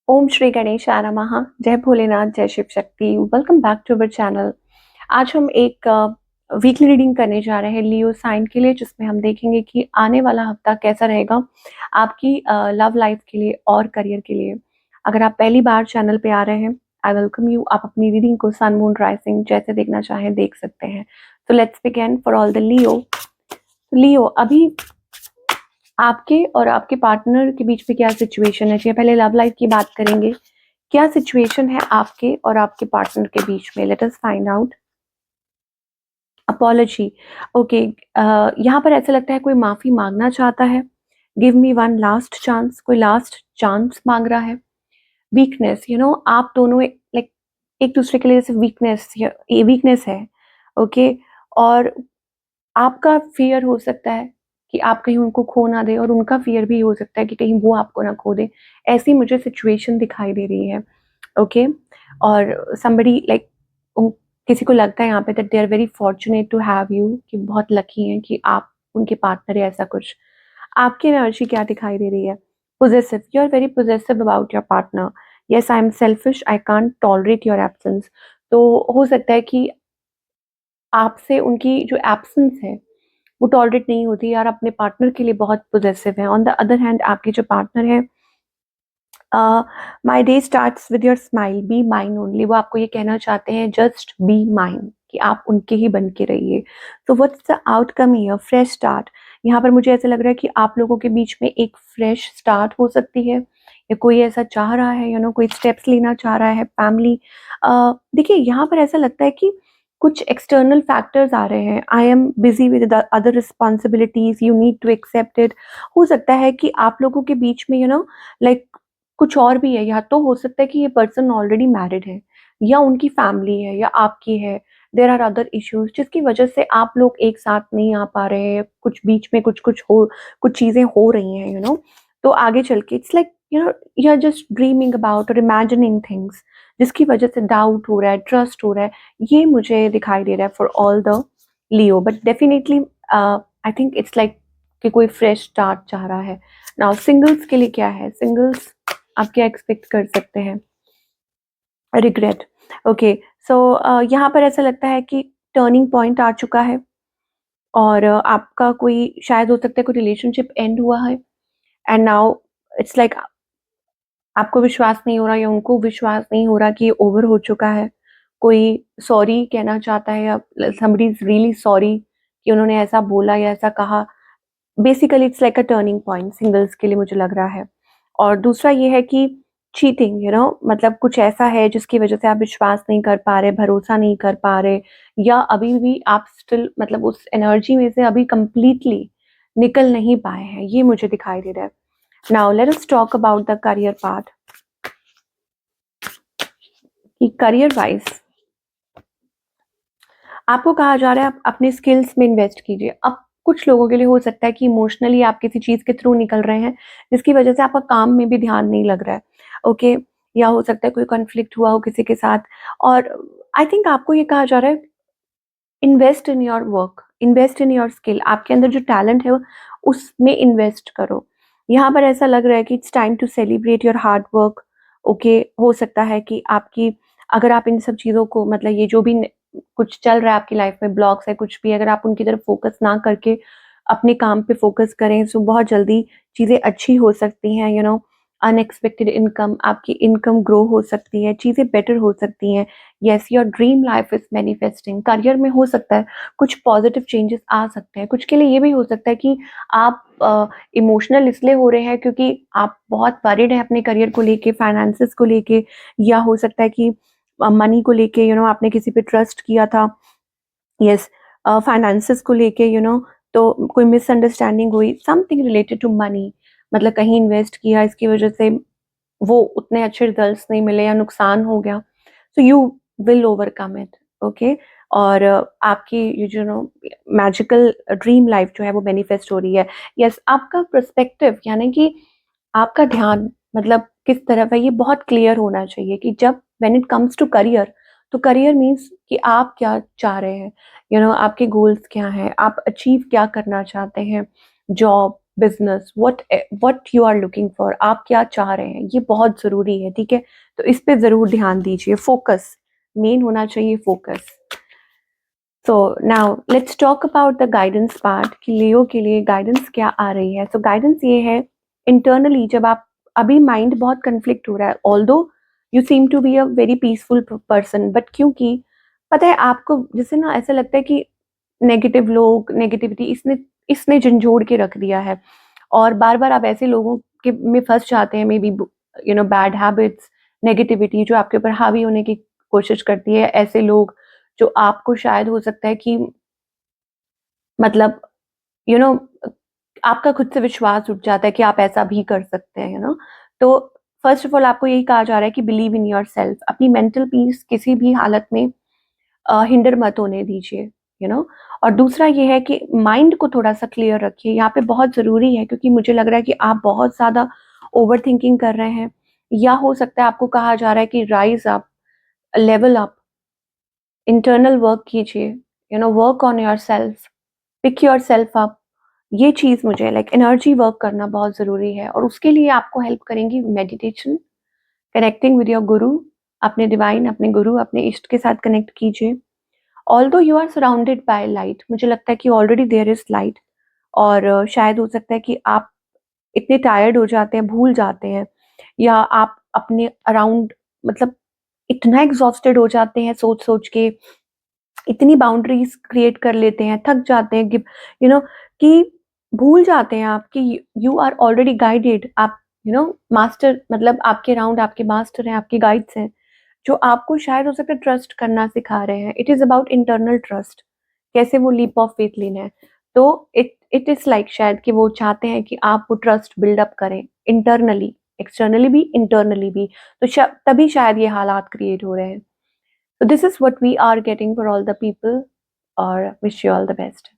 ओम श्री गणेशाय नमः। जय भोलेनाथ, जय Shiv Shakti. Welcome back to our channel. आज हम एक वीकली रीडिंग करने जा रहे हैं लियो साइन के लिए, जिसमें हम देखेंगे कि आने वाला हफ्ता कैसा रहेगा आपकी लव लाइफ के लिए और करियर के लिए। अगर आप पहली बार चैनल पे आ रहे हैं, आई वेलकम यू। आप अपनी रीडिंग को सन मून राइजिंग जैसे देखना चाहें देख सकते हैं। तो let's begin for all the Leo. Leo, अभी आपके और आपके पार्टनर के बीच में क्या सिचुएशन है? चलिए पहले लव लाइफ की बात करेंगे। क्या सिचुएशन है आपके और आपके पार्टनर के बीच में? Let us find out. Apology, okay. यहाँ पर ऐसा लगता है कोई माफी मांगना चाहता है। Give me one last chance, कोई लास्ट चांस मांग रहा है। वीकनेस, आप दोनों लाइक एक दूसरे के लिए जैसे वीकनेस है। ओके। और आपका फियर हो सकता है कि आप कहीं उनको खो ना दे, और उनका फियर भी हो सकता है कि कहीं वो आपको ना खो दे। ऐसी मुझे सिचुएशन दिखाई दे रही है। ओके। और somebody लाइक किसी को लगता है यहाँ पे that they are very fortunate to have you, कि बहुत लकी हैं कि आप उनके पार्टनर है, ऐसा कुछ। आपकी एनर्जी क्या दिखाई दे रही है? Possessive, you are very possessive about your partner. Yes, I am selfish, I can't tolerate your absence. तो हो सकता है कि आपसे उनकी जो एब्सेंस है वो टॉलरेट नहीं होती, यार अपने पार्टनर के लिए बहुत पोजेसिव है। ऑन द अदर हैंड आपके जो पार्टनर है, my day starts with your smile, be mine only. वो आपको ये कहना चाहते हैं जस्ट बी माइन, कि आप उनके ही बन के रहिए। तो what's the outcome here? Fresh start. यहाँ पर मुझे ऐसा लग रहा है कि आप लोगों के बीच में एक फ्रेश स्टार्ट हो सकती है, या कोई ऐसा चाह रहा है, कोई स्टेप्स लेना चाह रहा है। फैमिली, देखिए यहाँ पर ऐसा लगता है कि कुछ एक्सटर्नल फैक्टर्स आ रहे हैं। I am busy with other responsibilities, you need to accept it. हो सकता है कि आप लोगों के बीच में लाइक कुछ और भी है। या तो हो सकता है कि ये पर्सन ऑलरेडी मैरिड है, या उनकी फैमिली है, या आपकी है। देर आर अदर इश्यूज जिसकी वजह से आप लोग एक साथ नहीं आ पा रहे हैं। कुछ बीच में कुछ चीजें हो रही हैं, तो आगे चल के it's like you are just dreaming about और इमेजिनिंग थिंग्स, जिसकी वजह से डाउट हो रहा है, ट्रस्ट हो रहा है। ये मुझे दिखाई दे रहा है for all the Leo. But definitely I think it's like कि कोई फ्रेश स्टार्ट चाह रहा है। नाउ सिंगल्स के लिए क्या है? सिंगल्स, आप क्या एक्सपेक्ट कर सकते हैं? Regret, okay. सो यहाँ पर ऐसा लगता है कि टर्निंग पॉइंट आ चुका है, और आपका कोई शायद हो सकता है कोई रिलेशनशिप एंड हुआ है, एंड नाउ इट्स लाइक आपको विश्वास नहीं हो रहा, या उनको विश्वास नहीं हो रहा कि ये ओवर हो चुका है। कोई सॉरी कहना चाहता है, या समबडी इज रियली सॉरी कि उन्होंने ऐसा बोला या ऐसा कहा। Basically it's like a turning point singles के लिए, मुझे लग रहा है। और दूसरा ये है कि चीटिंग, मतलब कुछ ऐसा है जिसकी वजह से आप विश्वास नहीं कर पा रहे, भरोसा नहीं कर पा रहे, या अभी भी आप स्टिल मतलब उस एनर्जी में से अभी कंप्लीटली निकल नहीं पाए हैं। ये मुझे दिखाई दे रहा है। Now let us talk about the career part. कि करियर वाइज आपको कहा जा रहा है आप अपने स्किल्स में इन्वेस्ट कीजिए। अब कुछ लोगों के लिए हो सकता है कि इमोशनली आप किसी चीज के थ्रू निकल रहे हैं, जिसकी वजह से आपका काम में भी ध्यान नहीं लग रहा है। ओके। या हो सकता है कोई कॉन्फ्लिक्ट हुआ हो किसी के साथ, और आई थिंक आपको ये कहा जा रहा है invest in your work, invest in your skill. आपके अंदर जो टैलेंट है उसमें इन्वेस्ट करो। यहाँ पर ऐसा लग रहा है कि it's time to celebrate your hard work. Okay. हो सकता है कि आपकी, अगर आप इन सब चीज़ों को मतलब ये जो भी कुछ चल रहा है आपकी लाइफ में, ब्लॉक्स है कुछ भी, अगर आप उनकी तरफ फोकस ना करके अपने काम पे फोकस करें, तो बहुत जल्दी चीज़ें अच्छी हो सकती हैं। अनएक्सपेक्टेड इनकम, आपकी इनकम ग्रो हो सकती है, चीज़ें बेटर हो सकती हैं। Yes, your dream life is manifesting. Career में हो सकता है कुछ पॉजिटिव चेंजेस आ सकते हैं। कुछ के लिए ये भी हो सकता है कि आप इमोशनल इसलिए हो रहे हैं क्योंकि आप बहुत वरीड हैं अपने करियर को लेके, फाइनेंसेस को लेके, या हो सकता है कि मनी को लेके, आपने किसी पे ट्रस्ट किया था। यस, फाइनेंसेस को लेके, तो कोई मिसअंडरस्टैंडिंग हुई, समथिंग रिलेटेड टू मनी। मतलब कहीं इन्वेस्ट किया, इसकी वजह से वो उतने अच्छे रिजल्ट्स नहीं मिले, या नुकसान हो गया। So you will overcome it. Okay. और आपकी ये जो मैजिकल ड्रीम लाइफ जो है वो मैनिफेस्ट हो रही है। यस, आपका पर्सपेक्टिव यानी कि आपका ध्यान मतलब किस तरफ है, ये बहुत क्लियर होना चाहिए कि जब when it comes to career, तो करियर मीन्स कि आप क्या चाह रहे हैं, आपके गोल्स क्या हैं, आप अचीव क्या करना चाहते हैं। Job, business, what you are looking for, आप क्या चाह रहे हैं, ये बहुत जरूरी है, ठीक है। तो इस पे जरूर ध्यान दीजिए, फोकस मेन होना चाहिए, focus. So now let's talk about the guidance part कि लियो के लिए गाइडेंस क्या आ रही है। सो गाइडेंस ये है, इंटरनली जब आप अभी माइंड बहुत कन्फ्लिक्ट हो रहा है, although you seem to be a very peaceful person, but क्योंकि पता है आपको, जैसे ना ऐसा लगता है कि नेगेटिव लोग, नेगेटिविटी इसने इसने झंझोड़ के रख दिया है, और बार बार आप ऐसे लोगों के में फंस जाते हैं, may be bad habits, negativity जो आपके ऊपर हावी होने की कोशिश करती है, ऐसे लोग जो आपको शायद हो सकता है कि मतलब यू you नो know, आपका खुद से विश्वास उठ जाता है कि आप ऐसा भी कर सकते हैं, तो फर्स्ट ऑफ ऑल आपको यही कहा जा रहा है कि बिलीव इन योर सेल्फ, अपनी मेंटल पीस किसी भी हालत में हिंडर मत होने दीजिए, और दूसरा ये है कि माइंड को थोड़ा सा क्लियर रखिए, यहाँ पे बहुत जरूरी है, क्योंकि मुझे लग रहा है कि आप बहुत ज्यादा ओवर थिंकिंग कर रहे हैं, या हो सकता है आपको कहा जा रहा है कि rise up, level up, internal work कीजिए, work on yourself, pick yourself up. ये चीज मुझे लाइक एनर्जी वर्क करना बहुत जरूरी है, और उसके लिए आपको हेल्प करेंगी मेडिटेशन, कनेक्टिंग विद योर गुरु, अपने डिवाइन, अपने गुरु, अपने इष्ट के साथ कनेक्ट कीजिए। Although you are surrounded by light, मुझे लगता है कि ऑलरेडी देयर इज लाइट, और शायद हो सकता है कि आप इतने टायर्ड हो जाते हैं, भूल जाते हैं, या आप अपने अराउंड मतलब इतना एग्जॉस्टेड हो जाते हैं सोच सोच के, इतनी बाउंड्रीज क्रिएट कर लेते हैं, थक जाते हैं कि कि भूल जाते हैं आप कि यू आर ऑलरेडी गाइडेड, आप मास्टर, मतलब आपके अराउंड आपके मास्टर हैं, आपके गाइड्स हैं, जो आपको शायद हो सकता है ट्रस्ट करना सिखा रहे हैं। It is about internal trust, कैसे वो लीप ऑफ फेथ लेना है। तो इट इज लाइक शायद कि वो चाहते हैं कि आप वो ट्रस्ट बिल्डअप करें इंटरनली, एक्सटर्नली भी, इंटरनली भी, तो तभी शायद ये हालात क्रिएट हो रहे हैं। So this is what we are getting for all the people, or wish you all the best.